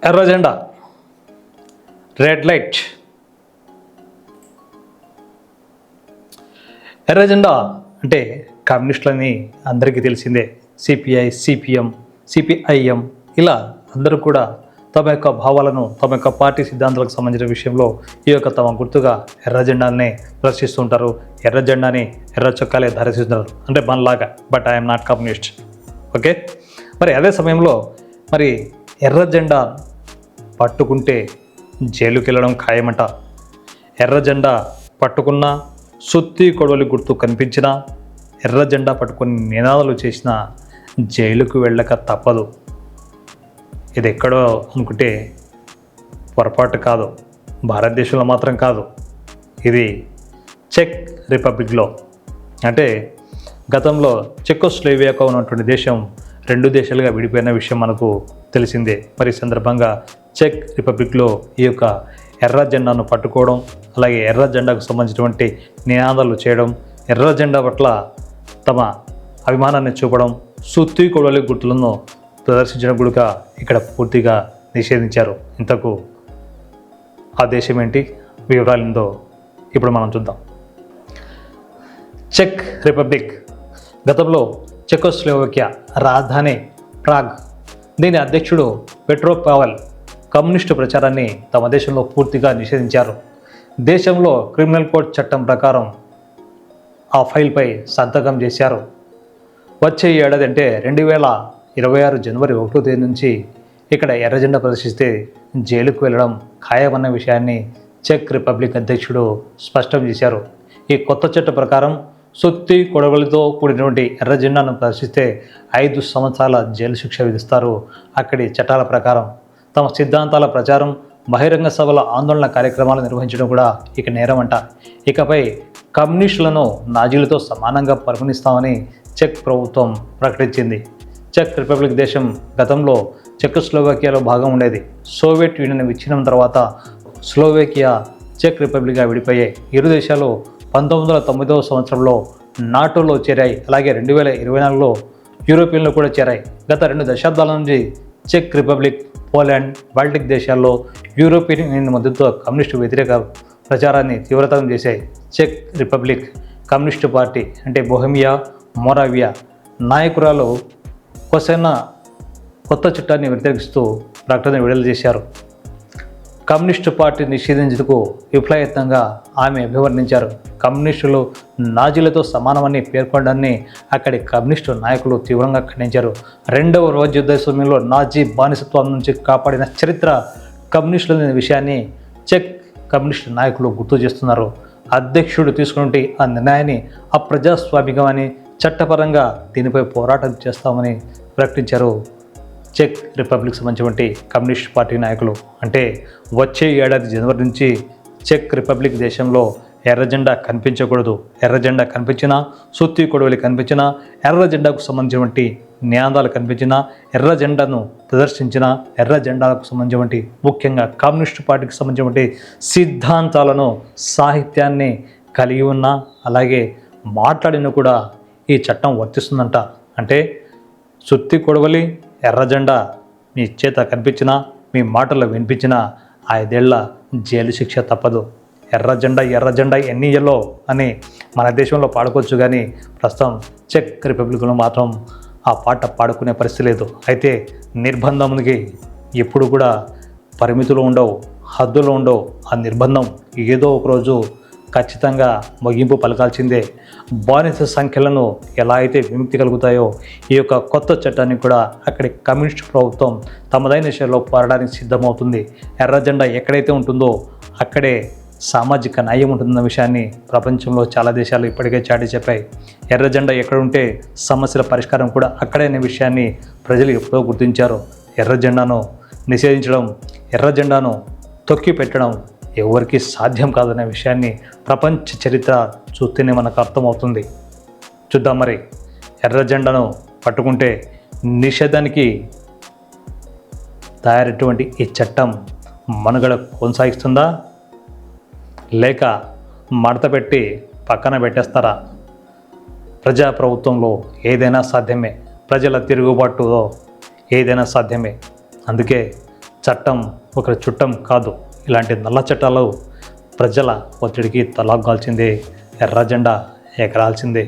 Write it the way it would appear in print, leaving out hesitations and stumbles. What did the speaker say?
ఎర్ర జెండా, red light. ఎర్ర జెండా అంటే కమ్యూనిస్టులని అందరికీ తెలిసిందే. సిపిఐ, సిపిఎం, సిపిఐఎం ఇలా అందరూ కూడా తమ యొక్క భావాలను, తమ యొక్క పార్టీ సిద్ధాంతాలకు సంబంధించిన విషయంలో ఈ యొక్క తమ గుర్తుగా ఎర్ర జెండానే ప్రదర్శిస్తుంటారు. ఎర్ర జెండాని ఎర్ర చొక్కాలే ధరిస్తుంటారు, అంటే మనలాగా. But I'm not communist. Okay, మరి అదే సమయంలో మరి ఎర్ర జెండా పట్టుకుంటే జైలుకి వెళ్ళడం ఖాయమంట. ఎర్ర జెండా పట్టుకున్న, సుత్తి కొడవలి గుర్తు కనిపించినా, ఎర్ర జెండా పట్టుకొని నినాదాలు చేసిన జైలుకు వెళ్ళక తప్పదు. ఇది ఎక్కడో అనుకుంటే పొరపాటు కాదు. భారతదేశంలో మాత్రం కాదు, ఇది చెక్ రిపబ్లిక్లో. అంటే గతంలో చెకోస్లోవేకియా ఉన్నటువంటి దేశం 2 దేశాలుగా విడిపోయిన విషయం మనకు తెలిసిందే. మరి ఈ సందర్భంగా చెక్ రిపబ్లిక్లో ఈ యొక్క ఎర్ర జెండాను పట్టుకోవడం, అలాగే ఎర్ర జెండాకు సంబంధించినటువంటి నినాదాలు చేయడం, ఎర్ర జెండా పట్ల తమ అభిమానాన్ని చూపడం, సుత్తి కొడవలి గుర్తులను ప్రదర్శించడం కూడా ఇక్కడ పూర్తిగా నిషేధించారు. ఇంతకు ఆ దేశం ఏంటి, వివరాలేందో ఇప్పుడు మనం చూద్దాం. చెక్ రిపబ్లిక్ గతంలో చెకోస్లోవేకియా రాజధాని ప్రాగ్. దీని అధ్యక్షుడు పెట్రో పావెల్ కమ్యూనిస్టు ప్రచారాన్ని తమ దేశంలో పూర్తిగా నిషేధించారు. దేశంలో క్రిమినల్ కోడ్ చట్టం ప్రకారం ఆ ఫైల్పై సంతకం చేశారు. వచ్చే ఏడాది అంటే 2026 జనవరి 1వ తేదీ నుంచి ఇక్కడ ఎర్ర జెండా ప్రదర్శిస్తే జైలుకు వెళ్ళడం ఖాయమన్న విషయాన్ని చెక్ రిపబ్లిక్ అధ్యక్షుడు స్పష్టం చేశారు. ఈ కొత్త చట్టం ప్రకారం సుత్తి కొడవలితో కూడినటువంటి ఎర్ర జెండాను ప్రదర్శిస్తే 5 సంవత్సరాల జైలు శిక్ష విధిస్తారు. అక్కడి చట్టాల ప్రకారం తమ సిద్ధాంతాల ప్రచారం, బహిరంగ సభల ఆందోళన కార్యక్రమాలు నిర్వహించడం కూడా ఇక నేరమంట. ఇకపై కమ్యూనిస్టులను నాజీలతో సమానంగా పరిగణిస్తామని చెక్ ప్రభుత్వం ప్రకటించింది. చెక్ రిపబ్లిక్ దేశం గతంలో చెకోస్లోవేకియాలో భాగం ఉండేది. సోవియట్ యూనియన్ విచ్ఛిన్నం తర్వాత స్లోవేకియా, చెక్ రిపబ్లిక్గా విడిపోయాయి. ఇరు దేశాలు 1990వ సంవత్సరంలో నాటోలో చేరాయి. అలాగే 2024లో యూరోపియన్లో కూడా చేరాయి. గత 2 దశాబ్దాల నుంచి చెక్ రిపబ్లిక్, పోలాండ్, బాల్టిక్ దేశాల్లో యూరోపియన్ యూనియన్ మద్దతుతో కమ్యూనిస్టు వ్యతిరేక ప్రచారాన్ని తీవ్రతరం చేశాయి. చెక్ రిపబ్లిక్ కమ్యూనిస్టు పార్టీ అంటే బొహెమియా మోరావియా నాయకురాలు కొసెనా కొత్త చట్టాన్ని వ్యతిరేకిస్తూ ప్రకటన విడుదల చేశారు. కమ్యూనిస్టు పార్టీ నిషేధించేందుకు విఫలయత్నంగా ఆమె అభివర్ణించారు. కమ్యూనిస్టులు నాజీలతో సమానమని పేర్కొనడాన్ని అక్కడి కమ్యూనిస్టు నాయకులు తీవ్రంగా ఖండించారు. 2వ ప్రపంచ యుద్ధ సమయంలో నాజీ బానిసత్వం నుంచి కాపాడిన చరిత్ర కమ్యూనిస్టుల విషయాన్ని చెక్ కమ్యూనిస్టు నాయకులు గుర్తు చేస్తున్నారు. అధ్యక్షుడు తీసుకున్నటువంటి ఆ నిర్ణయాన్ని అప్రజాస్వామికమని, చట్టపరంగా దీనిపై పోరాటం చేస్తామని ప్రకటించారు చెక్ రిపబ్లిక్ సంబంధించినటువంటి కమ్యూనిస్ట్ పార్టీ నాయకులు. అంటే వచ్చే ఏడాది జనవరి నుంచి చెక్ రిపబ్లిక్ దేశంలో ఎర్ర జెండా కనిపించకూడదు. ఎర్ర జెండా కనిపించినా, సుత్తి కొడవలి కనిపించినా, ఎర్ర జెండాకు సంబంధించినటువంటి నినాదాలు కనిపించినా, ఎర్ర జెండాను ప్రదర్శించిన, ఎర్ర జెండాలకు సంబంధించినటువంటి ముఖ్యంగా కమ్యూనిస్టు పార్టీకి సంబంధించినటువంటి సిద్ధాంతాలను, సాహిత్యాన్ని కలిగి ఉన్న, అలాగే మాట్లాడిన కూడా ఈ చట్టం వర్తిస్తుందంట. అంటే సుత్తి కొడవలి, ఎర్ర జెండా మీ చేత కనిపించినా, మీ మాటల్లో వినిపించినా 5 ఏళ్ల జైలు శిక్ష తప్పదు. ఎర్ర జెండా ఎన్ని ఎల్లో అని మన దేశంలో పాడుకోవచ్చు, కానీ ప్రస్తుతం చెక్ రిపబ్లిక్లో మాత్రం ఆ పాట పాడుకునే పరిస్థితి లేదు. అయితే నిర్బంధంకి ఎప్పుడు కూడా పరిమితులు ఉండవు, హద్దులు ఉండవు. ఆ నిర్బంధం ఏదో ఒకరోజు ఖచ్చితంగా ముగింపు పలకాల్సిందే. బానిస సంఖ్యలను ఎలా అయితే విముక్తి కలుగుతాయో, ఈ యొక్క కొత్త చట్టాన్ని కూడా అక్కడి కమ్యూనిస్ట్ ప్రభుత్వం తమదైన శైలిలో పోరాడానికి సిద్ధమవుతుంది. ఎర్ర జెండా ఎక్కడైతే ఉంటుందో అక్కడే సామాజిక న్యాయం ఉంటుందన్న విషయాన్ని ప్రపంచంలో చాలా దేశాలు ఇప్పటికే చాటి చెప్పాయి. ఎర్ర జెండా ఎక్కడ ఉంటే సమస్యల పరిష్కారం కూడా అక్కడే అనే విషయాన్ని ప్రజలు ఎప్పుడో గుర్తించారు. ఎర్ర జెండాను నిషేధించడం, ఎర్ర జెండాను తొక్కి పెట్టడం ఎవరికీ సాధ్యం కాదనే విషయాన్ని ప్రపంచ చరిత్ర చూస్తేనే మనకు అర్థమవుతుంది. చూద్దాం మరి, ఎర్ర జెండాను పట్టుకుంటే నిషేధానికి తయారైనటువంటి ఈ చట్టం మనుగడ కొనసాగిస్తుందా, లేక మడత పెట్టి పక్కన పెట్టేస్తారా? ప్రజాప్రభుత్వంలో ఏదైనా సాధ్యమే, ప్రజల తిరుగుబాటులో ఏదైనా సాధ్యమే. అందుకే చట్టం ఒకరి చుట్టం కాదు. ఇలాంటి నల్ల చట్టాలు ప్రజల ఒత్తిడికి తలగ్గాల్సిందే, ఎర్ర జెండా ఎగరాల్సిందే.